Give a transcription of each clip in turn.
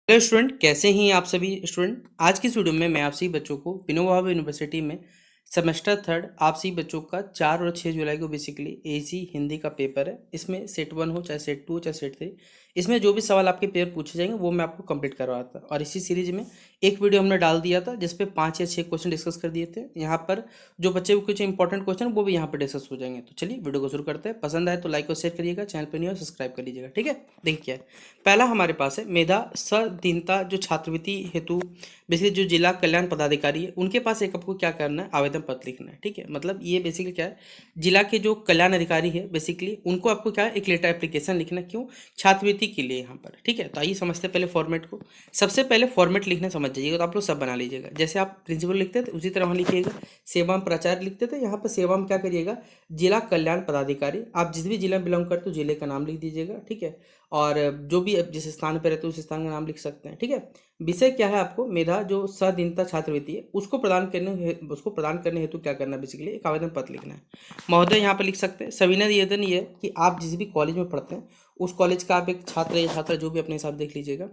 Hello student, कैसे हैं आप सभी स्टूडेंट। आज की इस वीडियो में मैं आप सभी बच्चों को विनोबा भावे यूनिवर्सिटी में सेमेस्टर थर्ड आप सभी बच्चों का 4 और 6 जुलाई को बेसिकली एसी हिंदी का पेपर है। इसमें सेट 1 हो चाहे सेट 2 हो चाहे सेट 3, इसमें जो भी सवाल आपके पेपर पूछे जाएंगे वो मैं आपको कंप्लीट करवा था। और इसी सीरीज में एक वीडियो हमने डाल दिया था जिसपे 5 या 6 क्वेश्चन डिस्कस कर दिए थे। यहाँ पर जो बच्चे को कुछ इंपॉर्टेंट क्वेश्चन वो भी यहाँ पर डिस्कस हो जाएंगे। तो चलिए वीडियो को शुरू करते हैं। पसंद आए तो लाइक और शेयर करिएगा, चैनल पर नहीं हो सब्सक्राइब कर लीजिएगा। ठीक है, देखिए क्या है। पहला हमारे पास है मेधा सदीनता जो छात्रवृत्ति हेतु बेसिकली जो जिला कल्याण पदाधिकारी है उनके पास एक आपको क्या करना है, आवेदन पत्र लिखना है। ठीक है, मतलब ये बेसिकली क्या है, जिला के जो कल्याण अधिकारी है बेसिकली उनको आपको क्या है, एक लेटर एप्लीकेशन लिखना है। क्यों? छात्रवृत्ति के लिए यहाँ पर। ठीक है, तो आइए समझते हैं पहले फॉर्मेट को। सबसे पहले फॉर्मेट लिखना समझ जाइएगा, तो आप लोग सब बना लीजिएगा। जैसे आप प्रिंसिपल लिखते थे उसी तरह वहाँ लिखिएगा। सेवाम प्राचार्य लिखते थे, यहाँ पर सेवाम क्या करिएगा, जिला कल्याण पदाधिकारी। आप जिस भी जिला में बिलोंग करते हो जिले का नाम लिख दीजिएगा। ठीक है, और जो भी जिस स्थान पर रहते हो उस स्थान का नाम लिख सकते हैं। ठीक है, विषय क्या है, आपको मेधा जो सदीनता छात्रवृत्ति है उसको प्रदान करने हेतु क्या करना है, बेसिकली एक आवेदन पत्र लिखना है। महोदय यहाँ पर लिख सकते हैं। सविनय निवेदन ये है कि आप जिस भी कॉलेज में पढ़ते हैं उस कॉलेज का आप एक छात्र या छात्रा जो भी अपने हिसाब से देख लीजिएगा।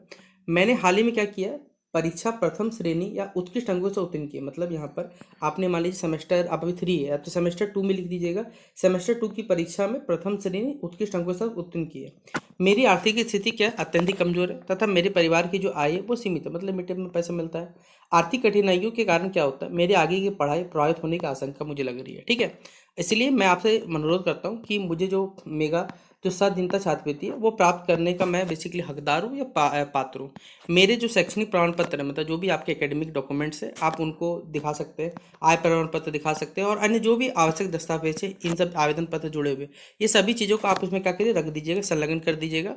मैंने हाल ही में क्या किया है, परीक्षा प्रथम श्रेणी या उत्कृष्ट अंकों से उत्तीर्ण किए। मतलब यहाँ पर आपने मान लीजिए सेमेस्टर आप अभी 3 है तो सेमेस्टर 2 में लिख दीजिएगा, सेमेस्टर 2 की परीक्षा में प्रथम श्रेणी उत्कृष्ट अंकों से उत्तीर्ण किए। मेरी आर्थिक स्थिति क्या है, अत्यंत कमजोर है तथा मेरे परिवार की जो आय है वो सीमित है, मतलब लिमिटेड में पैसा मिलता है। आर्थिक कठिनाइयों के कारण क्या होता है, मेरे आगे की पढ़ाई प्रभावित होने की आशंका मुझे लग रही है। ठीक है, इसलिए मैं आपसे अनुरोध करता हूँ कि मुझे जो मेगा जो सदनीयता छात्रवृत्ति है वो प्राप्त करने का मैं बेसिकली हकदार हूँ या पात्र हूँ। मेरे जो शैक्षणिक प्रमाण पत्र है, मतलब जो भी आपके एकेडमिक डॉक्यूमेंट्स है आप उनको दिखा सकते हैं, आय प्रमाण पत्र दिखा सकते हैं और अन्य जो भी आवश्यक दस्तावेज है इन सब आवेदन पत्र जुड़े हुए, ये सभी चीज़ों को आप उसमें क्या करिए, रख दीजिएगा, संलग्न कर दीजिएगा।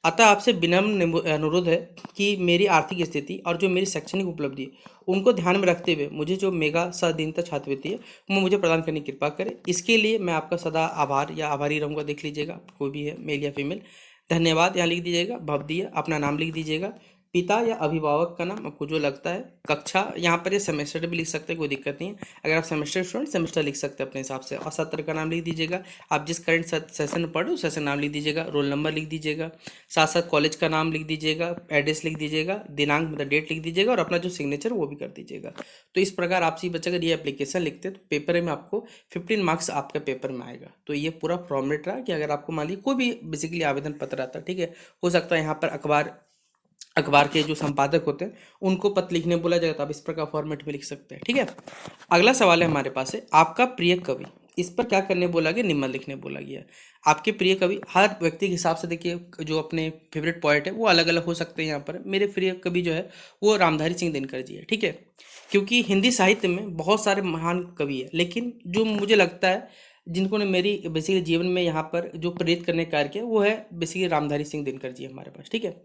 अतः आपसे विनम्र अनुरोध है कि मेरी आर्थिक स्थिति और जो मेरी शैक्षणिक उपलब्धि है उनको ध्यान में रखते हुए मुझे जो मेगा सदनीयता छात्रवृत्ति है वो मुझे प्रदान करने की कृपा करें। इसके लिए मैं आपका सदा आभार या आभारी रहूँगा। देख लीजिएगा कोई भी है, मेल या फीमेल। धन्यवाद यहाँ लिख दीजिएगा, भवदीय अपना नाम लिख दीजिएगा, पिता या अभिभावक का नाम आपको जो लगता है, कक्षा यहाँ पर ये सेमेस्टर भी लिख सकते हैं, कोई दिक्कत नहीं है। अगर आप सेमेस्टर स्टूडेंट सेमेस्टर लिख सकते हैं अपने हिसाब से, और सत्र का नाम लिख दीजिएगा। आप जिस करंट सेशन में पढ़ रहे हो सेशन नाम लिख दीजिएगा, रोल नंबर लिख दीजिएगा, साथ साथ कॉलेज का नाम लिख दीजिएगा, एड्रेस लिख दीजिएगा, दिनांक मतलब डेट लिख दीजिएगा और अपना जो सिग्नेचर वो भी कर दीजिएगा। तो इस प्रकार आप सी बच्चे अगर ये एप्लीकेशन लिखते हैं तो पेपर में आपको 15 मार्क्स आपके पेपर में आएगा। तो ये पूरा फॉर्मेट रहा कि अगर आपको मान लीजिए कोई भी बेसिकली आवेदन पत्र आता है, ठीक है, हो सकता है यहाँ पर अखबार के जो संपादक होते हैं उनको पत्र लिखने बोला जाएगा, तो आप इस प्रकार फॉर्मेट में लिख सकते हैं। ठीक है, अगला सवाल है हमारे पास है आपका प्रिय कवि। इस पर क्या करने बोला गया, निम्न लिखने बोला गया है। आपके प्रिय कवि हर व्यक्ति के हिसाब से देखिए, जो अपने फेवरेट पोएट है वो अलग अलग हो सकते हैं। यहाँ पर मेरे प्रिय कवि जो है वो रामधारी सिंह दिनकर जी है। ठीक है, क्योंकि हिंदी साहित्य में बहुत सारे महान कवि है, लेकिन जो मुझे लगता है जिनको ने मेरी बेसिकली जीवन में यहाँ पर जो प्रेरित करने का कार्य किया वो है बेसिकली रामधारी सिंह दिनकर जी हमारे पास। ठीक है,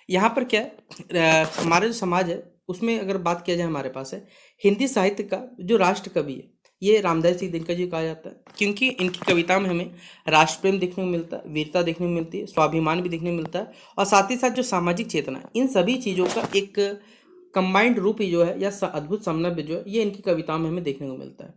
यहाँ पर क्या है, हमारा जो समाज है उसमें अगर बात किया जाए हमारे पास है हिंदी साहित्य का जो राष्ट्र कवि है ये रामधारी सिंह दिनकर जी कहा जाता है, क्योंकि इनकी कविता में हमें राष्ट्र प्रेम देखने को मिलता है, वीरता देखने को मिलती है, स्वाभिमान भी देखने को मिलता है, और साथ ही साथ जो सामाजिक चेतना है इन सभी चीज़ों का एक कंबाइंड रूप ही जो है या अद्भुत समन्वय जो है ये इनकी कविताओं में हमें देखने को मिलता है।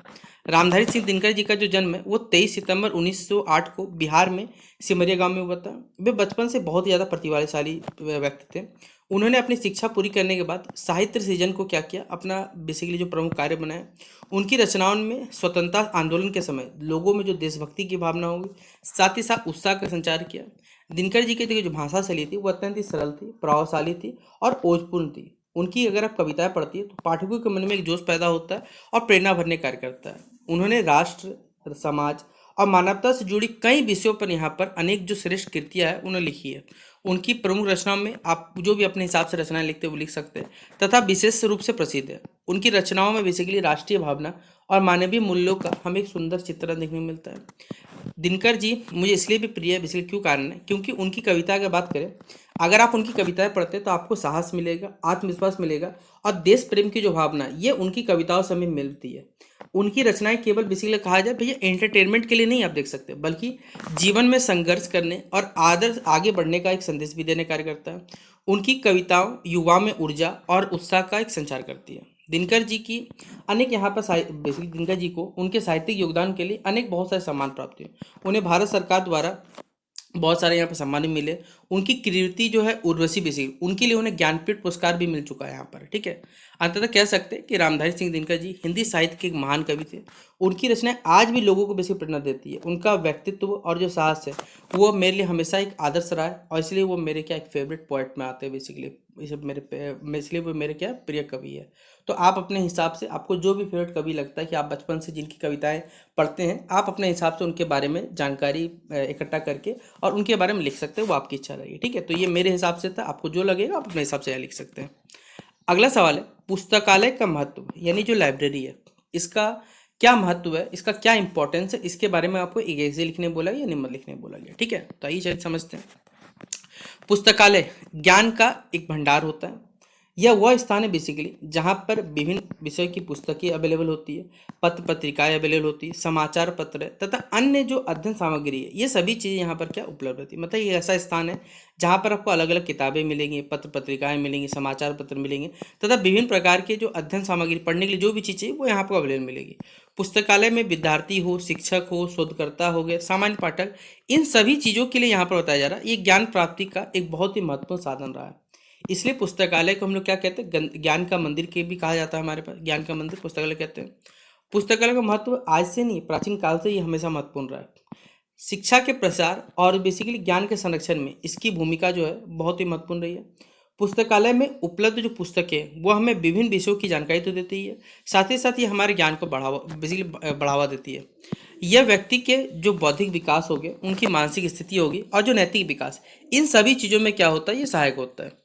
रामधारी सिंह दिनकर जी का जो जन्म है वो 23 सितंबर 1908 को बिहार में सिमरिया गांव में हुआ था। वे बचपन से बहुत ही ज़्यादा प्रतिभाशाली व्यक्ति थे। उन्होंने अपनी शिक्षा पूरी करने के बाद साहित्य सृजन को क्या किया, अपना बेसिकली जो प्रमुख कार्य बनाया। उनकी रचनाओं में स्वतंत्रता आंदोलन के समय लोगों में जो देशभक्ति की भावना होगी, साथ ही साथ उत्साह का संचार किया। दिनकर जी की देखिए जो भाषा शैली थी वो अत्यंत ही सरल थी, प्रभावशाली थी और ओजपूर्ण थी। उनकी अगर आप कविताएं पढ़ती है तो पाठकों के मन में एक जोश पैदा होता है और प्रेरणा भरने कार्य करता है। उन्होंने राष्ट्र, समाज और मानवता से जुड़ी कई विषयों पर यहाँ पर अनेक जो श्रेष्ठ कृतियाँ हैं उन्होंने लिखी है। उनकी प्रमुख रचनाओं में आप जो भी अपने हिसाब से रचनाएं लिखते हैं वो लिख सकते हैं, तथा विशेष रूप से प्रसिद्ध है। उनकी रचनाओं में बेसिकली राष्ट्रीय भावना और मानवीय मूल्यों का हमें एक सुंदर चित्रण देखने को मिलता है। दिनकर जी मुझे इसलिए भी प्रिय है, बेसिकली क्यों कारण है, क्योंकि उनकी कविता की बात करें, अगर आप उनकी कविताएं पढ़ते हैं तो आपको साहस मिलेगा, आत्मविश्वास मिलेगा और देश प्रेम की जो भावना ये उनकी कविताओं से हमें मिलती है। उनकी रचनाएं केवल बेसिकली कहा जाए भैया एंटरटेनमेंट के लिए नहीं आप देख सकते, बल्कि जीवन में संघर्ष करने और आदर्श आगे बढ़ने का एक संदेश भी देने कार्य करता है। उनकी कविताओं युवा में ऊर्जा और उत्साह का एक संचार करती है। दिनकर जी की अनेक यहाँ पर बेसिकली दिनकर जी को उनके साहित्यिक योगदान के लिए अनेक बहुत सारे सम्मान प्राप्त हुए। उन्हें भारत सरकार द्वारा बहुत सारे यहाँ पर सम्मान भी मिले। उनकी कृति जो है उर्वशी बेसिक, उनके लिए उन्हें ज्ञानपीठ पुरस्कार भी मिल चुका है यहाँ पर, ठीक है। अंततः कह सकते हैं कि रामधारी सिंह दिनकर जी हिंदी साहित्य के एक महान कवि थे। उनकी रचनाएं आज भी लोगों को बेसिक प्रेरणा देती है। उनका व्यक्तित्व और जो साहस है वो मेरे लिए हमेशा एक आदर्श रहा है, और इसलिए वो मेरे क्या एक फेवरेट पोइट में आते हैं बेसिकली। ये सब इसलिए वो मेरे क्या प्रिय कवि है। तो आप अपने हिसाब से आपको जो भी फेवरेट कवि लगता है कि आप बचपन से जिनकी कविताएं पढ़ते हैं, आप अपने हिसाब से उनके बारे में जानकारी इकट्ठा करके और उनके बारे में लिख सकते हैं, वो आपकी इच्छा रहेगी, ठीक है। तो ये मेरे हिसाब से था, आपको जो लगेगा आप अपने हिसाब से लिख सकते हैं। अगला सवाल है पुस्तकालय का महत्व, यानी जो लाइब्रेरी है इसका क्या महत्व है, इसका क्या इंपॉर्टेंस है, इसके बारे में आपको एक ऐसे लिखने बोला गया या निम्न लिखने बोला गया, ठीक है। तो आइए चलिए समझते हैं। पुस्तकालय ज्ञान का एक भंडार होता है। यह वह स्थान है बेसिकली जहाँ पर विभिन्न विषय की पुस्तकें अवेलेबल होती है, पत्र पत्रिकाएं अवेलेबल होती है, समाचार पत्र तथा अन्य जो अध्ययन सामग्री है, ये सभी चीज़ें यहाँ पर क्या उपलब्ध होती है। मतलब ये ऐसा स्थान है जहाँ पर आपको अलग अलग किताबें मिलेंगी, पत्र पत्रिकाएं मिलेंगी, समाचार पत्र मिलेंगे तथा विभिन्न प्रकार के जो अध्ययन सामग्री पढ़ने के लिए जो भी चीज़ चाहिए वो यहाँ पर अवेलेबल मिलेगी। पुस्तकालय में विद्यार्थी हो, शिक्षक हो, शोधकर्ता हो गए, सामान्य पाठक, इन सभी चीज़ों के लिए यहाँ पर बताया जा रहा है ये ज्ञान प्राप्ति का एक बहुत ही महत्वपूर्ण साधन रहा है। इसलिए पुस्तकालय को हम लोग क्या कहते हैं, ज्ञान का मंदिर के भी कहा जाता है। हमारे पास ज्ञान का मंदिर पुस्तकालय कहते हैं। पुस्तकालय का महत्व आज से नहीं, प्राचीन काल से ही हमेशा महत्वपूर्ण रहा है। शिक्षा के प्रसार और बेसिकली ज्ञान के संरक्षण में इसकी भूमिका जो है बहुत ही महत्वपूर्ण रही है। पुस्तकालय में उपलब्ध जो पुस्तकें वो हमें विभिन्न विषयों की जानकारी तो देती है, साथ ही साथ ये हमारे ज्ञान को बढ़ावा देती है। यह व्यक्ति के जो बौद्धिक विकास हो गए, उनकी मानसिक स्थिति होगी और जो नैतिक विकास, इन सभी चीज़ों में क्या होता है, ये सहायक होता है।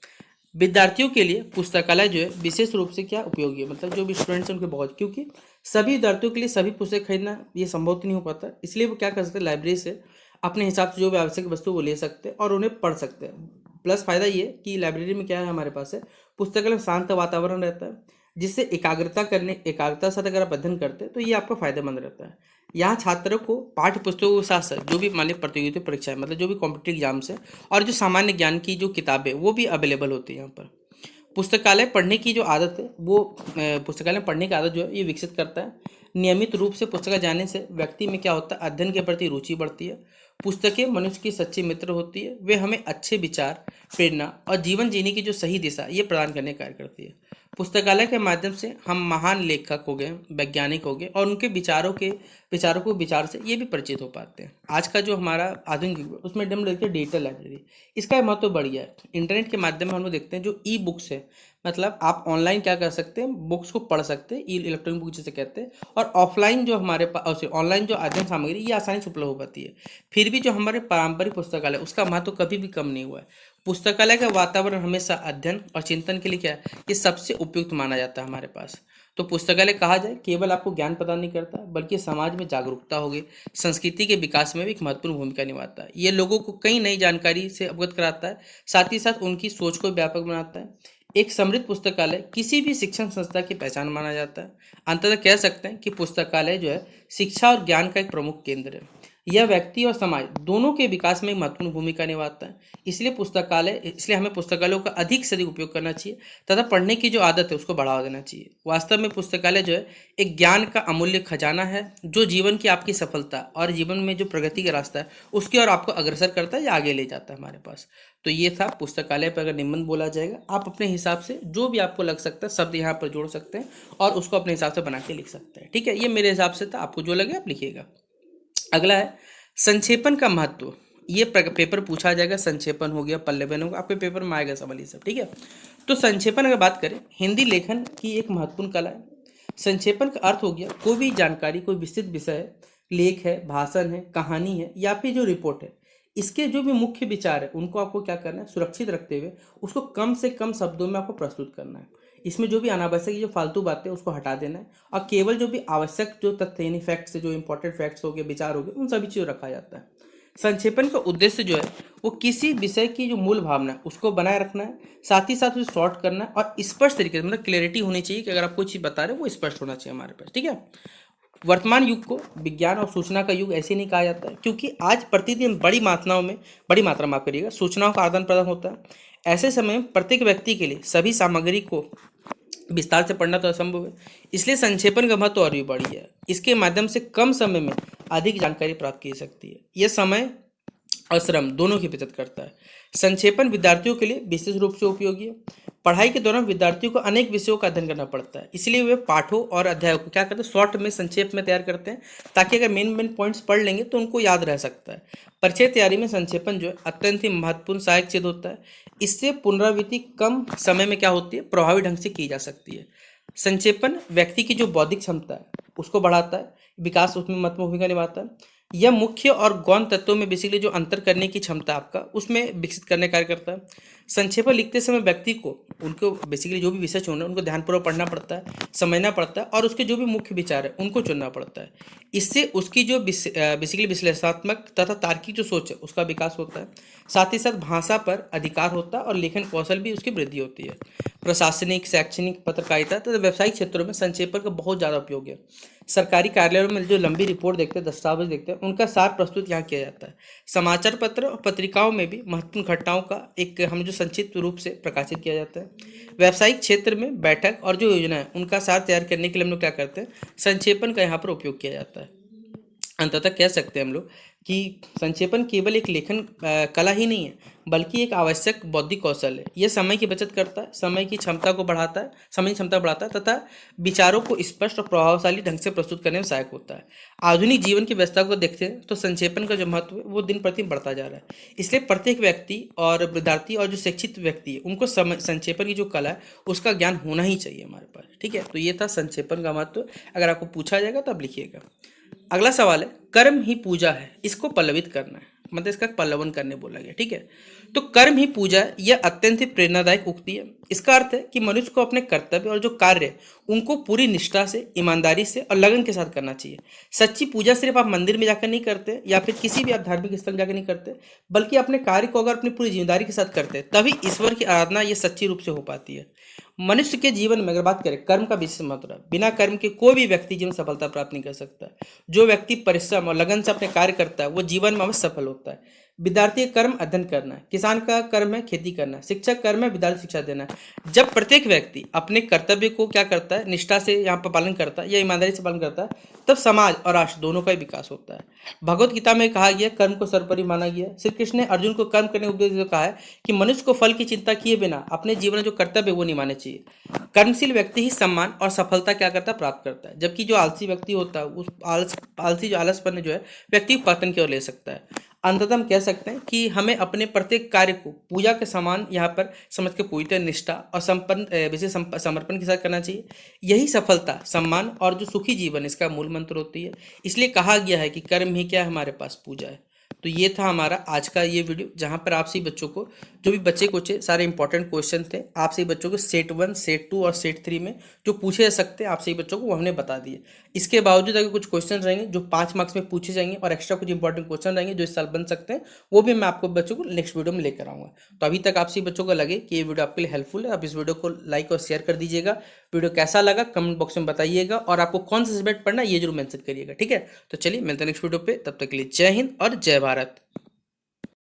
विद्यार्थियों के लिए पुस्तकालय जो है विशेष रूप से क्या उपयोगी है, मतलब जो भी स्टूडेंट्स हैं उनके बहुत, क्योंकि सभी विद्यार्थियों के लिए सभी पुस्तक खरीदना ये संभव तो नहीं हो पाता, इसलिए वो क्या कर सकते हैं, लाइब्रेरी से अपने हिसाब से जो भी आवश्यक वस्तु वो ले सकते हैं और उन्हें पढ़ सकते हैं। प्लस फायदा ये कि लाइब्रेरी में क्या है हमारे पास है, पुस्तकालय में शांत वातावरण रहता है, जिससे एकाग्रता से अगर आप अध्ययन करते हैं तो ये आपका फायदेमंद रहता है। यहाँ छात्रों को पाठ्य पुस्तकों के साथ साथ जो भी मान लीजिए प्रतियोगिता परीक्षाएं, मतलब जो भी कॉम्पिटिटिव एग्जाम्स है और जो सामान्य ज्ञान की जो किताबें वो भी अवेलेबल होती है यहाँ पर। पुस्तकालय पढ़ने की जो आदत है वो पुस्तकालय पढ़ने की आदत जो है ये विकसित करता है। नियमित रूप से पुस्तकालय जाने से व्यक्ति में क्या होता है, अध्ययन के प्रति रुचि बढ़ती है। पुस्तकें मनुष्य की सच्ची मित्र होती है, वे हमें अच्छे विचार, प्रेरणा और जीवन जीने की जो सही दिशा ये प्रदान करने का कार्य करती है। पुस्तकालय के माध्यम से हम महान लेखक हो गए, वैज्ञानिक हो गए और उनके विचारों को विचार से ये भी परिचित हो पाते हैं। आज का जो हमारा आधुनिक युग है उसमें हम देखते हैं डिजिटल लाइब्रेरी, इसका महत्व बढ़िया है। इंटरनेट के माध्यम में हम लोग देखते हैं जो ई बुक्स है, मतलब आप ऑनलाइन क्या कर सकते हैं, बुक्स को पढ़ सकते हैं, ई इलेक्ट्रॉनिक बुक जिसे कहते हैं। और ऑफलाइन जो हमारे पास ऑनलाइन जो अध्ययन सामग्री ये आसानी से उपलब्ध हो पाती है। फिर भी जो हमारे पारंपरिक पुस्तकालय उसका महत्व कभी भी कम नहीं हुआ है। पुस्तकालय का वातावरण हमेशा अध्ययन और चिंतन के लिए क्या है, ये सबसे उपयुक्त माना जाता है हमारे पास। तो पुस्तकालय कहा जाए केवल आपको ज्ञान प्रदान नहीं करता, बल्कि समाज में जागरूकता होगी, संस्कृति के विकास में भी एक महत्वपूर्ण भूमिका निभाता है। ये लोगों को कई नई जानकारी से अवगत कराता है, साथ ही साथ उनकी सोच को व्यापक बनाता है। एक समृद्ध पुस्तकालय किसी भी शिक्षण संस्था की पहचान माना जाता है। अंततः कह सकते हैं कि पुस्तकालय जो है शिक्षा और ज्ञान का एक प्रमुख केंद्र है। यह व्यक्ति और समाज दोनों के विकास में एक महत्वपूर्ण भूमिका निभाता है। इसलिए हमें पुस्तकालयों का अधिक से अधिक उपयोग करना चाहिए तथा पढ़ने की जो आदत है उसको बढ़ावा देना चाहिए। वास्तव में पुस्तकालय जो है एक ज्ञान का अमूल्य खजाना है, जो जीवन की आपकी सफलता और जीवन में जो प्रगति का रास्ता है उसकी ओर आपको अग्रसर करता है या आगे ले जाता है हमारे पास। तो ये था पुस्तकालय पर अगर निबंध बोला जाएगा, आप अपने हिसाब से जो भी आपको लग सकता है शब्द यहाँ पर जोड़ सकते हैं और उसको अपने हिसाब से बना के लिख सकते हैं, ठीक है। ये मेरे हिसाब से था, आपको जो लगे आप लिखिएगा। अगला है संक्षेपण का महत्व। ये पेपर पूछा जाएगा, संक्षेपण हो गया, पल्लेबन हो गया, आपके पेपर में आएगा सवाल ये सब, ठीक है। तो संक्षेपण अगर बात करें, हिंदी लेखन की एक महत्वपूर्ण कला है। संक्षेपण का अर्थ हो गया कोई भी जानकारी, कोई विस्तृत विषय है, लेख है, भाषण है, कहानी है या फिर जो रिपोर्ट है, इसके जो भी मुख्य विचार है उनको आपको क्या करना है, सुरक्षित रखते हुए उसको कम से कम शब्दों में आपको प्रस्तुत करना है। इसमें जो भी अनावश्यक जो फालतू बातें उसको हटा देना है और केवल जो भी आवश्यक जो तथ्य यानी फैक्ट्स, जो इंपॉर्टेंट फैक्ट्स हो गए, विचार हो गए, उन सभी चीज़ों रखा जाता है। संक्षेपण का उद्देश्य जो है वो किसी विषय की जो मूल भावना है उसको बनाए रखना है, साथ ही साथ उसे शॉर्ट करना है और स्पष्ट तरीके से, मतलब क्लैरिटी होनी चाहिए कि अगर आप कोई चीज़ बता रहे हो वो स्पष्ट होना चाहिए हमारे पास, ठीक है। वर्तमान युग को विज्ञान और सूचना का युग ऐसे नहीं कहा जाता है, क्योंकि आज प्रतिदिन बड़ी मात्रा माफ करिएगा, सूचनाओं का आदान प्रदान होता है। ऐसे समय में प्रत्येक व्यक्ति के लिए सभी सामग्री को विस्तार से पढ़ना तो असंभव है, इसलिए संक्षेपण का महत्व और भी बढ़ी है। इसके माध्यम से कम समय में अधिक जानकारी प्राप्त की जा सकती है। यह समय और श्रम दोनों की बचत करता है। संक्षेपण विद्यार्थियों के लिए विशेष रूप से उपयोगी है। पढ़ाई के दौरान विद्यार्थियों को अनेक विषयों का अध्ययन करना पड़ता है, इसलिए वे पाठों और अध्यायों को क्या करते हैं, शॉर्ट में संक्षेप में तैयार करते हैं, ताकि अगर मेन मेन पॉइंट्स पढ़ लेंगे तो उनको याद रह सकता है। परीक्षा तैयारी में संक्षेपण जो है अत्यंत ही महत्वपूर्ण सहायक सिद्ध होता है। इससे पुनरावृत्ति कम समय में क्या होती है, प्रभावी ढंग से की जा सकती है। संक्षेपण व्यक्ति की जो बौद्धिक क्षमता है उसको बढ़ाता है, विकास उसमें महत्वपूर्ण भूमिका निभाता है। यह मुख्य और गौण तत्वों में बेसिकली जो अंतर करने की क्षमता आपका उसमें विकसित करने का कार्य करता है। संक्षेपण लिखते समय व्यक्ति को उनको बेसिकली जो भी विषय चुनना है उनको ध्यानपूर्वक पढ़ना पड़ता है, समझना पड़ता है और उसके जो भी मुख्य विचार है उनको चुनना पड़ता है। इससे उसकी जो बेसिकली विश्लेषणात्मक तथा तार्किक जो सोच है उसका विकास होता है। साथ ही साथ भाषा पर अधिकार होता है और लेखन कौशल भी उसकी वृद्धि होती है। प्रशासनिक, शैक्षणिक, पत्रकारिता तथा व्यावसायिक क्षेत्रों में संक्षेपण का बहुत ज़्यादा उपयोग है। सरकारी कार्यालयों में जो लंबी रिपोर्ट देखते हैं, दस्तावेज देखते हैं, उनका सार प्रस्तुत यहाँ किया जाता है। समाचार पत्र और पत्रिकाओं में भी महत्वपूर्ण घटनाओं का एक हम जो संक्षिप्त रूप से प्रकाशित किया जाता है। व्यावसायिक क्षेत्र में बैठक और जो योजना है उनका सार तैयार करने के लिए हम लोग क्या करते हैं, संक्षेपण का यहाँ पर उपयोग किया जाता है। अंततः कह सकते हैं हम लोग कि संक्षेपण केवल एक लेखन कला ही नहीं है, बल्कि एक आवश्यक बौद्धिक कौशल है। यह समय की बचत करता है, समय की क्षमता को बढ़ाता है, समय की क्षमता बढ़ाता है तथा विचारों को स्पष्ट और प्रभावशाली ढंग से प्रस्तुत करने में सहायक होता है। आधुनिक जीवन की व्यवस्था को देखते हैं तो संक्षेपण का जो महत्व है वो दिन प्रतिदिन बढ़ता जा रहा है। इसलिए प्रत्येक व्यक्ति और विद्यार्थी और जो शिक्षित व्यक्ति है उनको संक्षेपण की जो कला है उसका ज्ञान होना ही चाहिए हमारे पास। ठीक है, तो ये था संक्षेपण का महत्व। अगर आपको पूछा जाएगा तो आप लिखिएगा। अगला सवाल है, कर्म ही पूजा है, इसको पल्लवित करना है, मतलब इसका पल्लवन करने बोला गया। ठीक है, तो कर्म ही पूजा है, यह अत्यंत ही प्रेरणादायक उक्ति है। इसका अर्थ है कि मनुष्य को अपने कर्तव्य और जो कार्य है उनको पूरी निष्ठा से, ईमानदारी से और लगन के साथ करना चाहिए। सच्ची पूजा सिर्फ आप मंदिर में जाकर नहीं करते या फिर किसी भी आप धार्मिक स्थल में जाकर नहीं करते, बल्कि अपने कार्य को अगर अपनी पूरी जिम्मेदारी के साथ करते हैं तभी ईश्वर की आराधना ये सच्ची रूप से हो पाती है। मनुष्य के जीवन में अगर बात करें कर्म का विशेष महत्व है, बिना कर्म के कोई भी व्यक्ति जीवन में सफलता प्राप्त नहीं कर सकता। जो व्यक्ति परिश्रम और लगन से अपने कार्य करता है वो जीवन में अवश्य सफल होता है। विद्यार्थी का कर्म अध्ययन करना है, किसान का कर्म है खेती करना, शिक्षक कर्म है विद्यार्थी शिक्षा देना। जब प्रत्येक व्यक्ति अपने कर्तव्य को क्या करता है, निष्ठा से यहाँ पर पालन करता है या ईमानदारी से पालन करता है, तब समाज और राष्ट्र दोनों का ही विकास होता है। भगवत गीता में कहा गया कर्म को सर्वोपरि माना गया। श्री कृष्ण ने अर्जुन को कर्म करने का उपदेश देते कहा है कि मनुष्य को फल की चिंता किए बिना अपने जीवन में जो कर्तव्य वो निभाने चाहिए। कर्मशील व्यक्ति ही सम्मान और सफलता क्या करता है, प्राप्त करता है, जबकि जो आलसी व्यक्ति होता है उस आलसी जो आलसपन जो है व्यक्ति पतन की ओर ले सकता है। अंततः हम कह सकते हैं कि हमें अपने प्रत्येक कार्य को पूजा के समान यहाँ पर समझ के पूरी तरह निष्ठा और संपन्न विशेष समर्पण के साथ करना चाहिए। यही सफलता, सम्मान और जो सुखी जीवन इसका मूल मंत्र होती है। इसलिए कहा गया है कि कर्म ही क्या है, हमारे पास पूजा है। तो ये था हमारा आज का ये वीडियो, जहाँ पर आप सभी बच्चों को जो भी बच्चे कुछ सारे इंपॉर्टेंट क्वेश्चन थे आप सभी बच्चों को सेट 1, सेट 2 और सेट 3 में जो पूछे जा सकते हैं आप सभी बच्चों को वो हमने बता दिए। इसके बावजूद अगर कुछ क्वेश्चन रहेंगे जो 5 मार्क्स में पूछे जाएंगे और एक्स्ट्रा कुछ इंपॉर्टेंट क्वेश्चन रहेंगे जो इस साल बन सकते हैं, वो भी मैं आपको बच्चों को नेक्स्ट वीडियो में लेकर आऊँगा। तो अभी तक आप सभी बच्चों को लगे कि ये वीडियो आपके लिए हेल्पफुल है, आप इस वीडियो को लाइक और शेयर कर दीजिएगा। वीडियो कैसा लगा कमेंट बॉक्स में बताइएगा और आपको कौन सा सब्जेक्ट पढ़ना है ये जरूर मेंशन करिएगा। ठीक है, तो चलिए मिलते हैं नेक्स्ट वीडियो पे, तब तक के लिए जय हिंद और जय भारत।